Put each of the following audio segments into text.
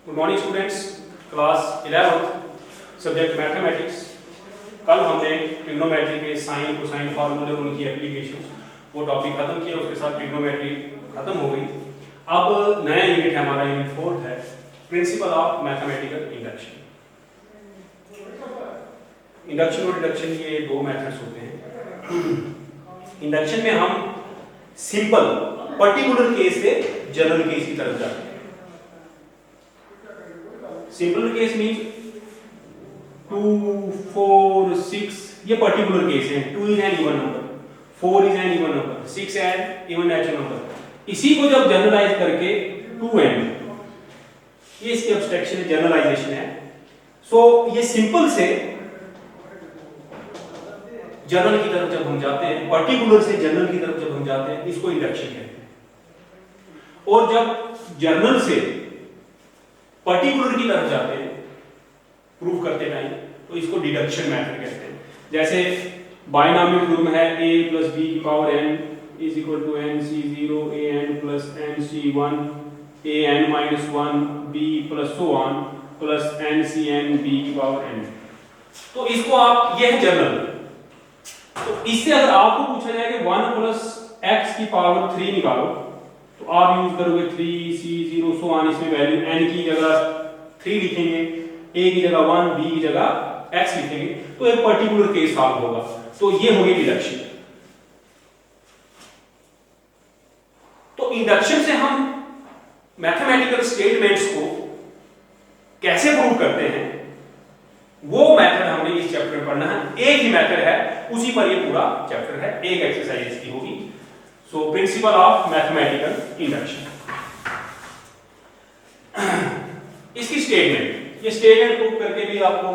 Good morning students, class 11th subject mathematics. कल हमने trigonometry के साइन कोसाइन फार्मूले और उनकी एप्लीकेशन वो टॉपिक खत्म किया, उसके साथ ट्रिग्नोमेट्री खत्म हो गई। अब नया यूनिट है हमारा, यूनिट 4 है, principle of mathematical induction. Induction और डिडक्शन ये दो मेथड्स होते हैं। इंडक्शन में हम सिंपल पर्टिकुलर केस से जनरल केस की तरफ जाते हैं। सिंपल केस मीन्स 2, 4, 6 ये पर्टिकुलर केस है। 2 is an even number, 4 is an even number, 6 an even natural number. इसी को जब जनरलाइज करके 2n, ये इसकी एब्स्ट्रैक्शन है, जनरलाइजेशन है। सो ये सिंपल से जनरल की तरफ जब हम जाते हैं, पर्टिकुलर से जनरल की तरफ जब हम जाते हैं, इसको इंडक्शन कहते हैं। और जब जनरल से पर्टिकुलर की तरफ जाते हैं प्रूफ करते टाइम, तो इसको डिडक्शन मेथड कहते हैं। जैसे बाइनॉमियल थ्योरम है a + b की power n = nc0 an + nc1 an - 1 b + so on + ncn b की पावर n। तो इसको आप, यह है जनरल। तो इससे अगर आपको पूछा जाए कि 1 + x की पावर 3 निकालो, तो आप यूज करोगे 3 c0 so on। इसमें वैल्यू n की जगह 3 लिखेंगे, a की जगह 1, b की जगह x लिखेंगे, तो एक पर्टिकुलर केस सॉल्व होगा। तो ये होगी डिडक्शन। तो इंडक्शन से हम मैथमेटिकल स्टेटमेंट्स को कैसे प्रूव करते हैं, वो मेथड हमने इस चैप्टर में पढ़ना है। एक ही मेथड है, उसी पर ये पूरा चैप्टर है, एक एक्सरसाइज इसकी होगी। So principle of mathematical induction. इसकी स्टेटमेंट, ये स्टेटमेंट प्रूव करके भी आपको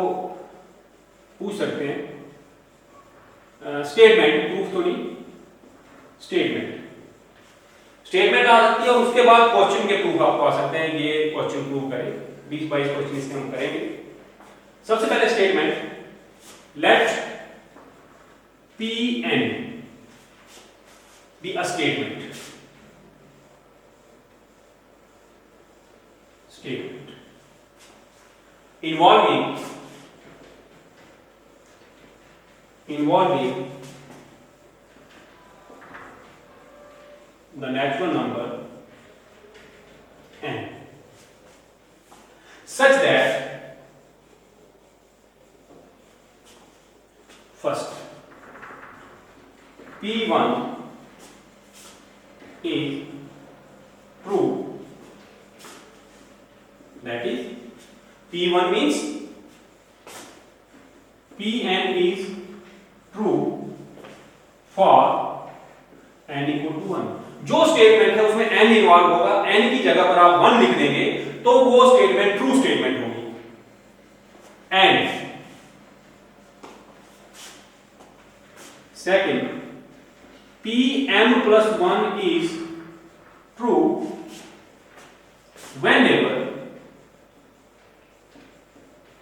पूछ सकते हैं। स्टेटमेंट प्रूफ तो नहीं, स्टेटमेंट आ सकती है, और उसके बाद क्वेश्चन के प्रूफ आपको आ सकते हैं। ये क्वेश्चन प्रूव करें, 20-22 क्वेश्चन इसके हम करेंगे। सबसे पहले statement, let Pn be a statement involving the natural number n such that first P1 is true, that is P1 means Pn is true for n = 1। जो स्टेटमेंट है उसमें n इन्वॉल्व होगा, n की जगह पर आप 1 लिख देंगे, तो वो स्टेटमेंट ट्रू स्टेटमेंट होगी। And second, Pm + 1 is true whenever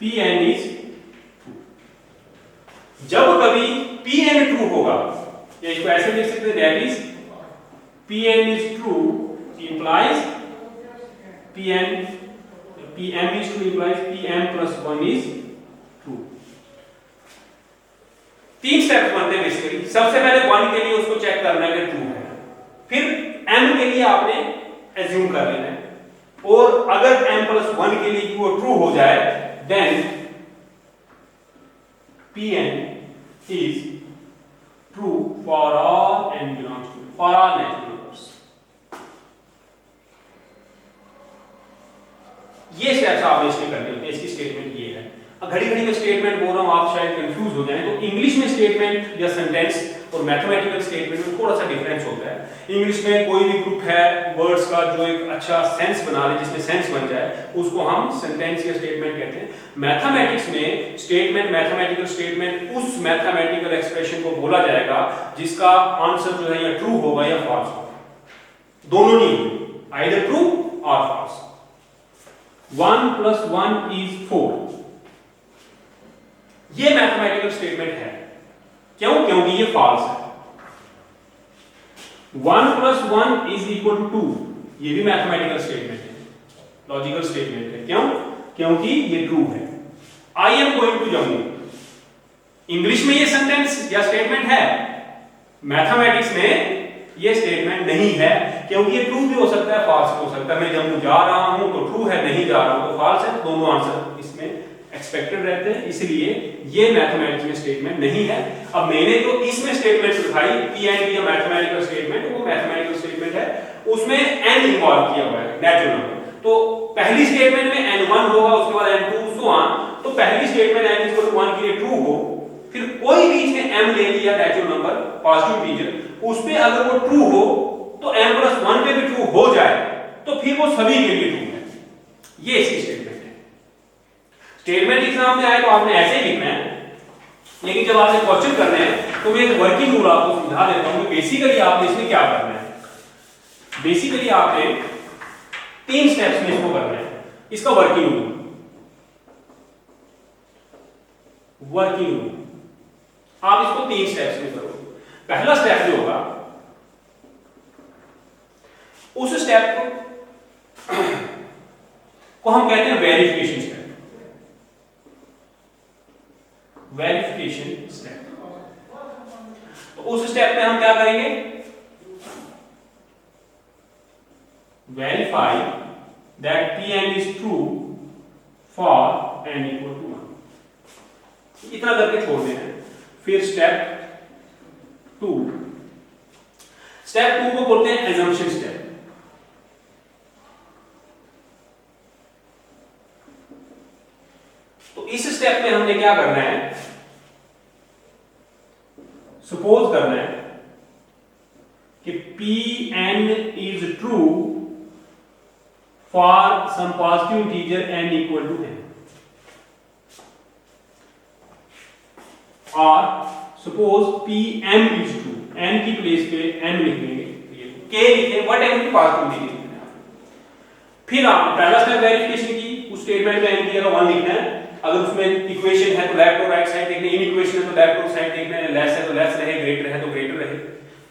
Pn is true। जब कभी Pn ट्रू होगा, या इसको ऐसे लिख सकते हैं, that is Pn is true implies Pm is true implies Pm + 1 is true। तीन स्टेप्स बनते हैं बेसिकली। सबसे पहले 1 के लिए उसको चेक करना है कि ट्रू है, फिर m के लिए आपने एज्यूम कर लेना है, और अगर m + 1 के लिए वो ट्रू हो जाए, then Pn is true for all n belongs to, for all natural numbers। ये स्टेप्स आपने इसमें करने होते हैं। इसकी स्टेटमेंट ये है। घड़ी घड़ी में स्टेटमेंट बोल रहा हूं, आप शायद कंफ्यूज हो जाएं, तो इंग्लिश में स्टेटमेंट या सेंटेंस और मैथमेटिकल स्टेटमेंट में थोड़ा सा डिफरेंस होता है। इंग्लिश में कोई भी ग्रुप है वर्ड्स का जो एक अच्छा सेंस बना ले, जिसमें सेंस बन जाए, उसको हम सेंटेंस या स्टेटमेंट कहते हैं। मैथमेटिक्स में स्टेटमेंट, मैथमेटिकल स्टेटमेंट उस मैथमेटिकल एक्सप्रेशन को बोला जाएगा जिसका आंसर जो है या ट्रू होगा या फॉल्स होगा। दोनों नहीं, आइदर ट्रू और फॉल्स। 1 + 1 is 4, ये मैथमेटिकल स्टेटमेंट है। क्यों? क्योंकि ये फॉल्स है। 1 + 1 is equal to 2, ये भी मैथमेटिकल स्टेटमेंट है। लॉजिकल स्टेटमेंट है। क्यों? क्योंकि ये ट्रू है। I am going to Jammu, English में ये सेंटेंस या स्टेटमेंट है, मैथमेटिक्स में ये स्टेटमेंट नहीं है, क्योंकि ये ट्रू भी हो सकता है, फॉल्स भी हो सकता है। मैं जम्मू जा रहा हूं तो ट्रू है, नहीं जा रहा हूं तो फॉल्स है। दोनों आंसर इसमें एक्सपेक्टेड रहते हैं, इसलिए ये मैथमेटिक्स में स्टेटमेंट नहीं है। अब मैंने जो इसमें स्टेटमेंट दिखाई P and B mathematical statement, वो मैथमेटिकल स्टेटमेंट है, उसमें एन इन्वॉल्व किया हुआ है, नेचुरल नंबर। तो पहली स्टेटमेंट में n1 होगा, उसके बाद n2 सो ऑन। तो पहली स्टेटमेंट n इक्वल टू 1 के लिए ट्रू हो, फिर कोई बीच में m ले लिया नेचुरल नंबर पॉजिटिव इंटीजर, उस पे अगर वो ट्रू हो तो m+1 पे भी ट्रू हो जाए तो फिर वो सभी के लिए ट्रू है। ये इसकी स्टेटमेंट है। स्टेटमेंट एग्जाम में आए तो आपने ऐसे ही लिखना है, लेकिन जब आपने क्वेश्चन करने हैं तो मैं एक वर्किंग रूल आपको समझा देता हूं कि बेसिकली आपने इसमें क्या करना है। बेसिकली आपने 3 स्टेप्स में इसको करना है। इसका वर्किंग रूल आप इसको 3 स्टेप्स में करो। पहला स्टेप जो होगा, उस स्टेप को हम कहते हैं वेरिफिकेशन स्टेप। Verification step. तो उस स्टेप में हम क्या करेंगे? Verify that Pn is true for n equal to 1। इतना करके छोड़ देना है। फिर स्टेप 2 को बोलते हैं एजम्पशन स्टेप। तो इस स्टेप में हमने क्या करना है? सपोज करना है कि Pn is true for some positive integer n equal to n, और suppose Pm is true, n की प्लेस पे n लिख लेंगे, k लिखे, वट एवर की पॉजिटिव इंटीजर। फिर आपने पहला स्टेप वेरिफिकेशन की, उस स्टेटमेंट में n की जगह 1 लिखना है। अगर उसमें इक्वेशन है तो लेफ्ट और राइट साइड देखना है, इन इक्वेशन है तो लेफ्ट और साइड देखना है, लेस है तो लेस रहे, ग्रेटर है तो ग्रेटर रहे।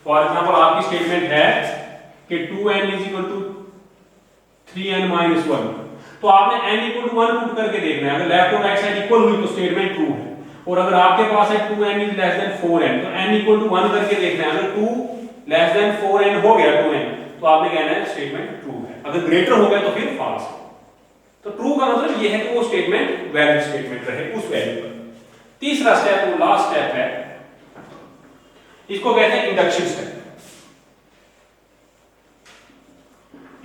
फॉर एग्जांपल आपकी स्टेटमेंट है कि 2n is equal to 3n-1, तो आपने n equal to 1 पुट करके देखना है। अगर लेफ्ट और राइट साइड इक्वल हुई तो स्टेटमेंट ट्रू है, और अगर आपके पास है 2n is less than 4n तो n equal to 1 करके देखना है। अगर 2 less than 4n हो गया 2n, तो आपने कहना है स्टेटमेंट ट्रू है। अगर ग्रेटर हो गया तो फिर फॉल्स है। तो ट्रू का मतलब यह है कि वो स्टेटमेंट वैलिड स्टेटमेंट रहे उस वैल्यू पर। तीसरा स्टेप, वो लास्ट स्टेप है, इसको कहते हैं इंडक्शन स्टेप।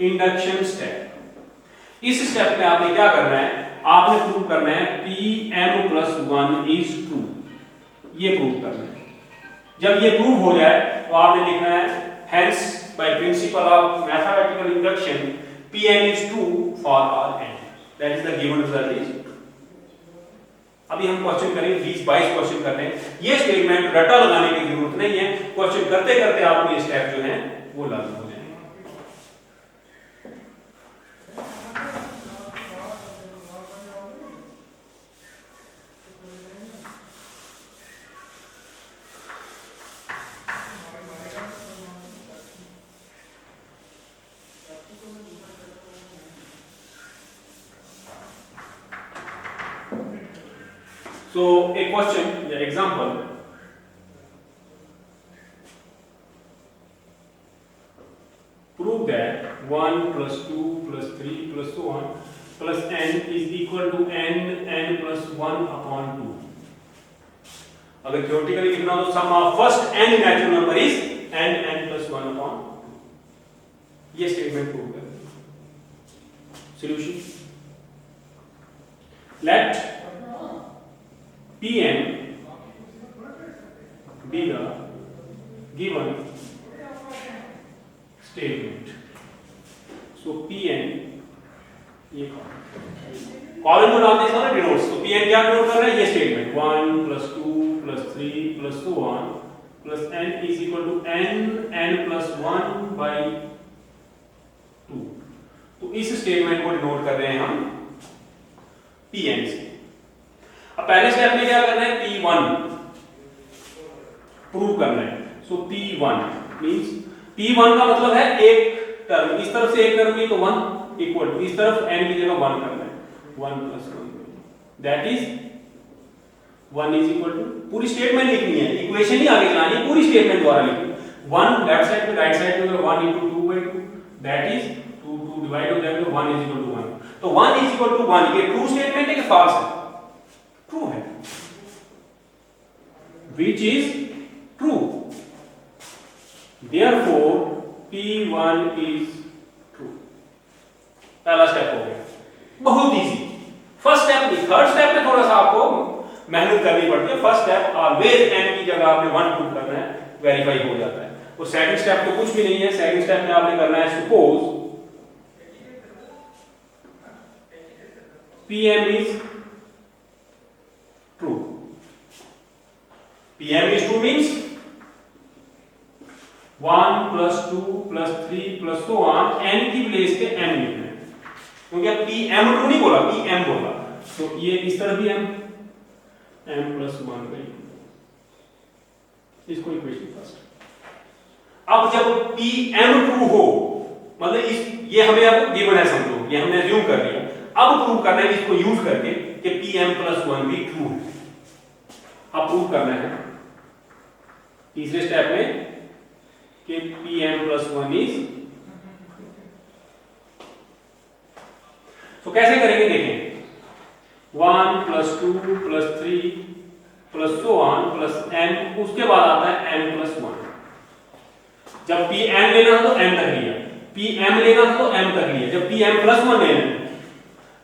Induction step. इस स्टेप में आपने क्या करना है? आपने प्रूव करना है Pm+1 is true, ये प्रूव करना है। जब ये प्रूव हो जाए तो आपने लिखना है hence by principle of mathematical induction Pn is true for all n, that is the given result is। अभी हम क्वेश्चन करेंगे, 20-22 क्वेश्चन करने हैं। ये स्टेटमेंट रटा लगाने की जरूरत नहीं है, क्वेश्चन करते करते आपको ये स्टेप जो है वो लागू हो जाएंगे। So a question, yeah, example, prove that 1 plus 2 plus 3 plus so on plus n is equal to n plus 1 upon 2। अगर theoretically लिखना हो तो sum of first n natural number is n plus 1 upon 2। ये statement prove कर। Solution, let Pn be the given statement। So Pn ये column में डालते हैं ना डिनोट्स, तो Pn क्या डिनोट कर रहा है? ये statement 1 plus 2 plus 3 plus so on plus n is equal to n plus 1 by 2। तो इस स्टेटमेंट को डिनोट कर रहे हैं हम Pn से। अब पहले स्टेप में क्या करना है? P1 प्रूव करना है। सो P1 मींस P1 का मतलब है एक टर्म, इस तरफ से एक टर्म नहीं तो 1, इक्वल टू, इस तरफ n की जगह 1 करना है, 1 + 1 that is 1 is equal to, पूरी स्टेटमेंट लिखनी है, इक्वेशन ही आगे चलानी है, पूरी स्टेटमेंट द्वारा लिखनी है। 1 लेफ्ट साइड पे राइट साइड में 1 * 2/2 दैट इज 2 डिवाइड हो जाएगा, 1 इज इक्वल टू 1। तो 1 इज इक्वल टू 1 ये ट्रू स्टेटमेंट है कि फॉल्स है? ट्रू है, which is true, therefore P1 is true. पहला स्टेप हो गया, बहुत इजी। फर्स्ट स्टेप नहीं, थर्ड स्टेप में थोड़ा सा आपको मेहनत करनी पड़ती है। फर्स्ट स्टेप ऑलवेज n की जगह आपने 1 पुट करना है, वेरीफाई हो जाता है। और सेकंड स्टेप तो कुछ भी नहीं है, सेकंड स्टेप में आपने करना है suppose Pm is true. Pm is true means 1 + 2 + 3 + so on, n की प्लेस पे m लिखना है, क्योंकि अब Pm true नहीं बोला, Pm बोला, तो ये इस तरफ भी m + 1/2, इसको इक्वेशन फर्स्ट। अब जब Pm ट्रू हो, मतलब इस ये हमें अब गिवन है समझो, ये हमने अज्यूम कर लिया, अब प्रूव करना है इसको यूज करके कि Pm + 1 भी ट्रू है। अब प्रूव करना है तीसरे स्टेप में कि Pm + 1 इज, तो कैसे करेंगे देखें, 1 + 2 + 3 + so on + m, उसके बाद आता है m + 1। जब Pm लेना था तो m तक लिया, Pm लेना था तो m तक लिया, जब Pm + 1 लेना,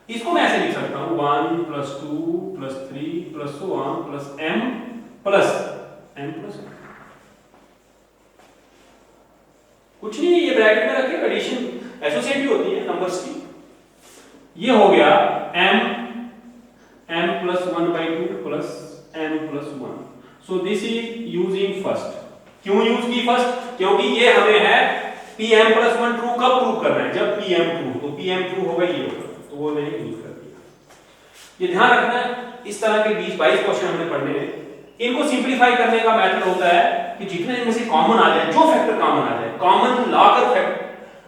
इसको मैं ऐसे लिख सकता हूं 1 + 2 + 3 + so on + m + m+1। कुछ नहीं, ये ब्रैकेट में रखे, एडिशन एसोसिएटिव होती है नंबर्स की। ये हो गया m + 1/2 + m + 1। So this is using first. क्यों यूज की फर्स्ट? क्योंकि ये हमें है Pm + 1 ट्रू कब प्रूव करना है, जब Pm ट्रू, तो Pm ट्रू होगा ये होगा, तो वो मैंने यूज कर दिया। ये ध्यान रखना है, इस तरह के 20-22 क्वेश्चन हमने पढ़ने हैं। इनको सिंपलीफाई करने का मेथड होता है कि जितने इनमें से कॉमन आ जाए, जो फैक्टर कॉमन आ जाए, कॉमन लाकर फैक्टर,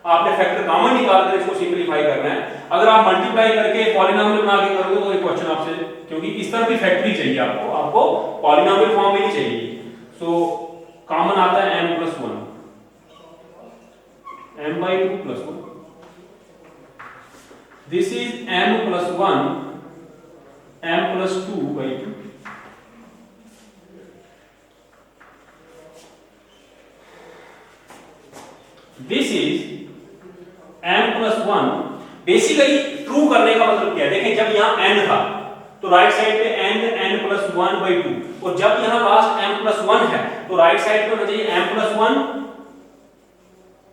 आपने फैक्टर कॉमन निकाल कर इसको सिंपलीफाई करना है। अगर आप मल्टीप्लाई करके पॉलिनोमियल बना के करोगे तो ये क्वेश्चन आपसे, क्योंकि इस तरह भी फैक्टर ही चाहिए आपको पॉलिनोमियल फॉर्म में नहीं चाहिए। सो कॉमन आता है m + 1, m/2 + 1। This is m + 1 m + 2/2। This is m + 1। Basically true करने का मतलब क्या है, देखें जब यहां n था तो राइट साइड पे n + 1/2, और जब यहां लास्ट m + 1 है तो राइट साइड पे होना चाहिए m + 1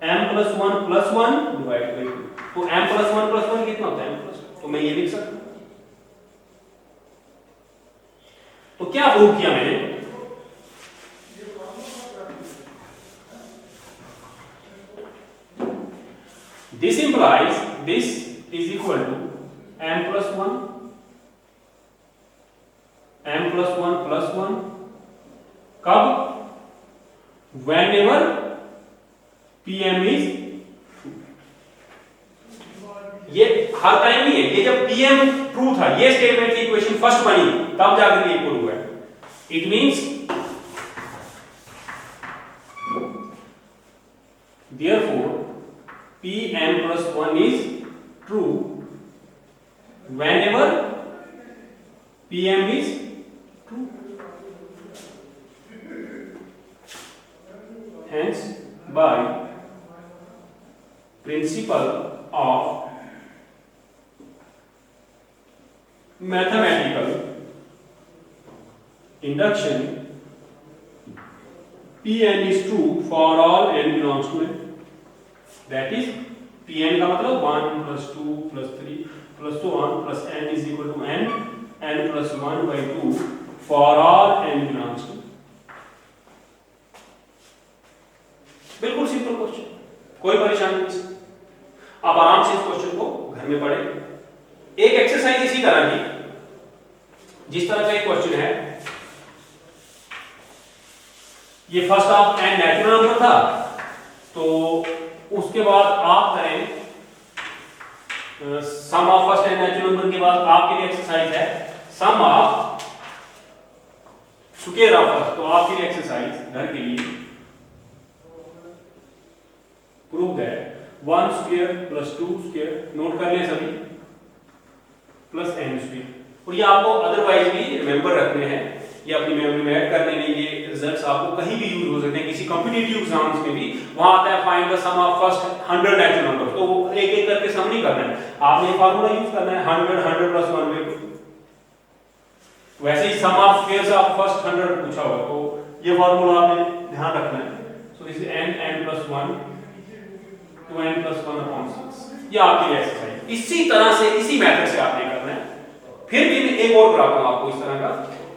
+ 1 डिवाइड बाय 2। तो m + 1 + 1 कितना होता है m + 1, तो मैं ये लिख सकता हूं। तो क्या प्रूव किया मैंने, this implies this is equal to m + 1 + 1 कब, whenever Pm is true। ये हर टाइम नहीं है, ये जब Pm ट्रू था, ये स्टेटमेंट की इक्वेशन फर्स्ट बनी, तब जाकर ये इक्वल हुआ है। It means therefore Pm + 1 is true whenever Pm is true। Hence, by principle of mathematical induction, Pn is true for all n belongs to n। That is Pn का मतलब 1 + 2 + 3 + so on + n is equal to n + 1/2 for all n belongs to। बिल्कुल simple question, कोई परेशानी नहीं। आप आराम से इस क्वेश्चन को घर में पढ़ें। एक एक्सरसाइज इसी तरह की, जिस तरह का एक क्वेश्चन है, ये first of n natural number था, तो उसके बाद आप करें sum of first n natural number के बाद आपके लिए एक्सरसाइज है sum of square of first. तो आपके लिए एक्सरसाइज घर के लिए prove that 1 square plus 2 square, note कर लें सभी, प्लस n स्क्वायर। और ये आपको अदरवाइज भी रिमेंबर रखने हैं, ये अपनी मेमोरी में ऐड करने में, ये रिजल्ट्स आपको कहीं भी यूज हो सकते हैं, किसी कॉम्पिटिटिव एग्जाम्स में भी वहां आता है find the sum of first 100 natural number. तो एक एक करके सम नहीं करना है, आपने फार्मूला यूज करना है 100 100 प्लस 1 बाय 2। वैसे ही सम ऑफ स्क्वायर्स ऑफ फर्स्ट 100 पूछा हुआ, तो ये फार्मूला आपने ध्यान रखना है। So this is n plus 1 to n plus 1 upon 6। ये आपकी एक्सरसाइज इसी तरह से, इसी मेथड से आपने करना है। फिर भी मैं एक और कराता हूं आपको इस तरह का,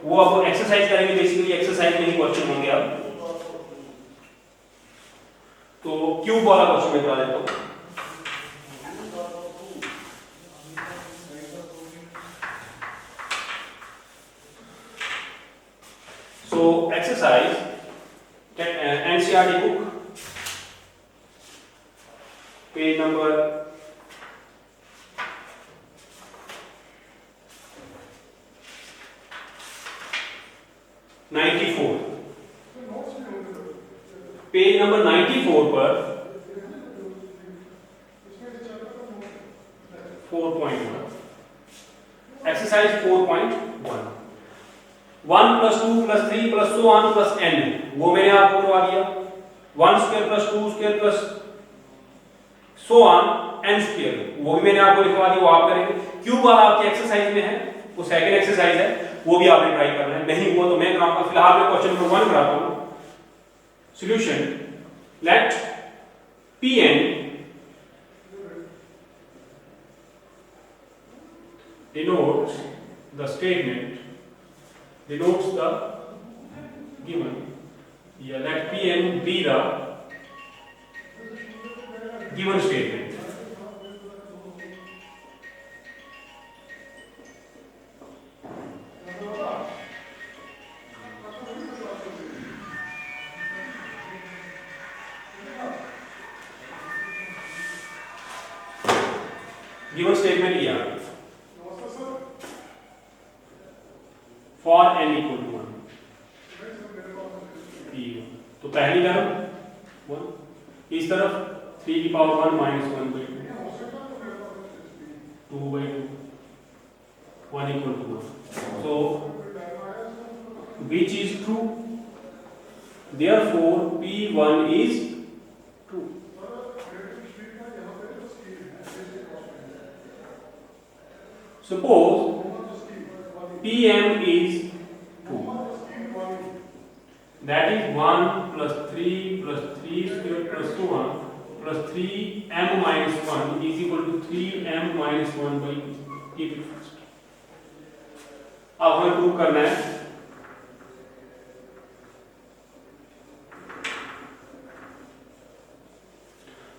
वो आप एक्सरसाइज करेंगे, बेसिकली एक्सरसाइज में ही क्वेश्चन होंगे अब। तो क्यूब वाला क्वेश्चन मैं करा देता हूं। So exercise NCERT book page number 94, page number 94 पर 4.1 exercise 4.1 1 plus 2 plus 3 plus so on plus n, वो मैंने आपको करवा दिया। 1 square plus 2 square plus so on n square, वो भी मैंने आपको लिखवा दिया, वो आप करेंगे। क्यूब वाला आपकी एक्सरसाइज में है, वो सेकंड एक्सरसाइज है, वो भी आपने ट्राई करना है। नहीं हुआ तो मैं कराऊंगा, फिलहाल मैं क्वेश्चन नंबर 1 कराता हूं। Solution, let Pn denotes the statement, denotes the given, yeah, let Pn be the given statement। Given statement ये आ for n equal to 1 p, तो पहली टर्म 1, इस तरफ 3 की power 1 minus 1 by 2 by 2 1 equal to 1। So which is true, therefore p1 is true. Suppose Pm is 2, that is 1 plus 3 plus 3 square plus 2 1 plus 3m minus 1 is equal to 3m minus 1 by 2। Keep it first। अब हमें prove करना है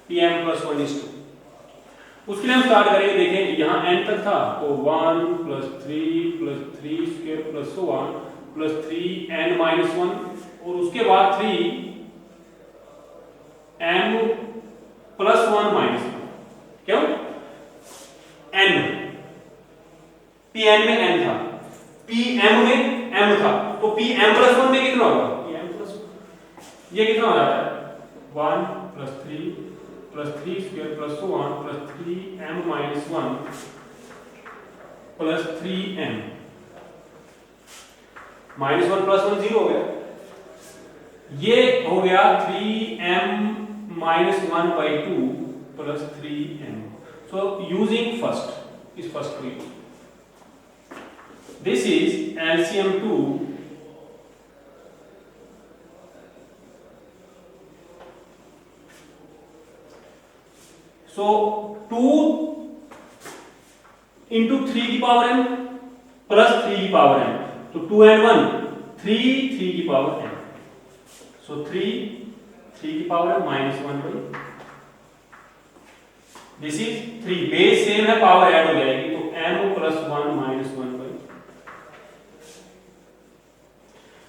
Pm plus 1 is 2। उसके लिए हम start करेंगे, देखें यहाँ n तक था, तो 1 plus 3 square plus so on plus 3n minus 1, और उसके बाद 3m प्लस 1 माइनस 1। क्यों? n, Pn में n था, Pm में m था, तो Pm प्लस 1 में कितना होगा? Pm प्लस 1, ये कितना हो जाता है? 1 plus 3 square plus so on plus 3m minus 1 plus 3m minus 1 plus 1 0 हो गया, ये हो गया 3m minus 1 by 2 plus 3m। So using first, इस फर्स्ट को use, this is LCM 2 So 2 into 3 की पावर n प्लस 3 की पावर n, तो 2 and 1 3 की पावर n, so 3 की power n minus 1 by, this is 3, base same है, power add हो जाएगी, तो m प्लस 1 माइनस 1 बाई।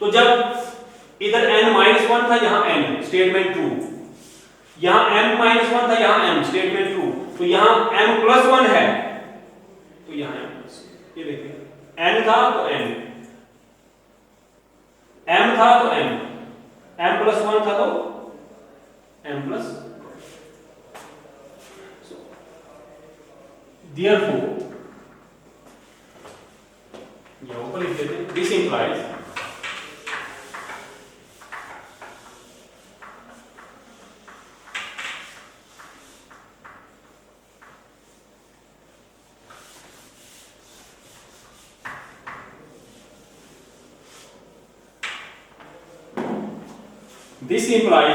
तो जब इधर n माइनस 1 था, यहां n, स्टेटमेंट ट्रू, यहां m माइनस 1 था, यहां m, स्टेटमेंट ट्रू। तो यहां m+1 है, तो यहां m+1, ये देखिए n था तो n, m था तो m, m+1 था तो m+, therefore ये ऊपर लिख देते हैं, this implies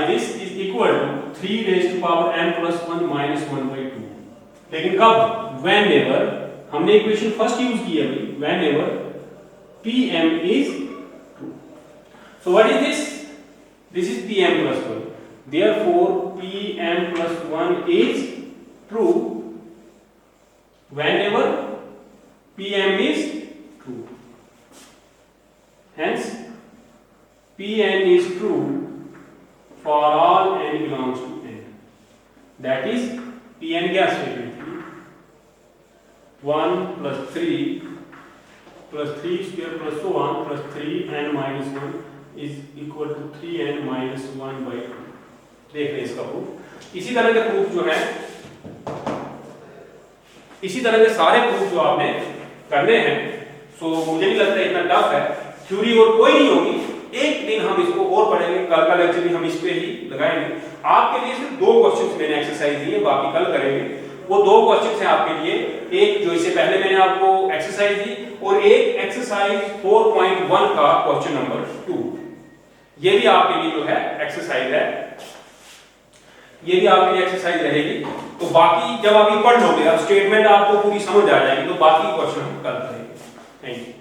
this is equal to 3 raised to power m+1 minus 1/2। लेकिन कब? Whenever, हमने इक्वेशन फर्स्ट यूज की है अभी, whenever Pm is true। So what is this? This is Pm+1। Therefore Pm+1 is true whenever Pm is true। Hence Pn is true for all n belongs to n। That is Pn क्या statement थी? 1 plus 3 plus 3 square plus so on plus 3n minus 1 is equal to 3n minus 1/2। देख रहे हैं इसका proof. इसी तरह के proof जो है, इसी तरह के सारे प्रूफ जो आपने करने हैं, सो मुझे नहीं लगता इतना टफ है, थ्योरी और कोई नहीं होगी। एक दिन हम इसको और पढ़ेंगे, कल का लेक्चर भी हम इस पे ही लगाएंगे। आपके लिए सिर्फ 2 क्वेश्चंस मैंने एक्सरसाइज दिए, बाकी कल करेंगे। वो 2 क्वेश्चंस हैं आपके लिए, एक जो इससे पहले मैंने आपको एक्सरसाइज दी और एक एक्सरसाइज 4.1 का क्वेश्चन नंबर 2। ये भी आपके लिए जो है एक्सरसाइज है, ये भी आपके लिए एक्सरसाइज रहेगी। तो बाकी जब आप ये पढ़ लोगे, अब स्टेटमेंट आपको पूरी समझ आ जाएगी, तो बाकी क्वेश्चन हम कल करेंगे। Thank you.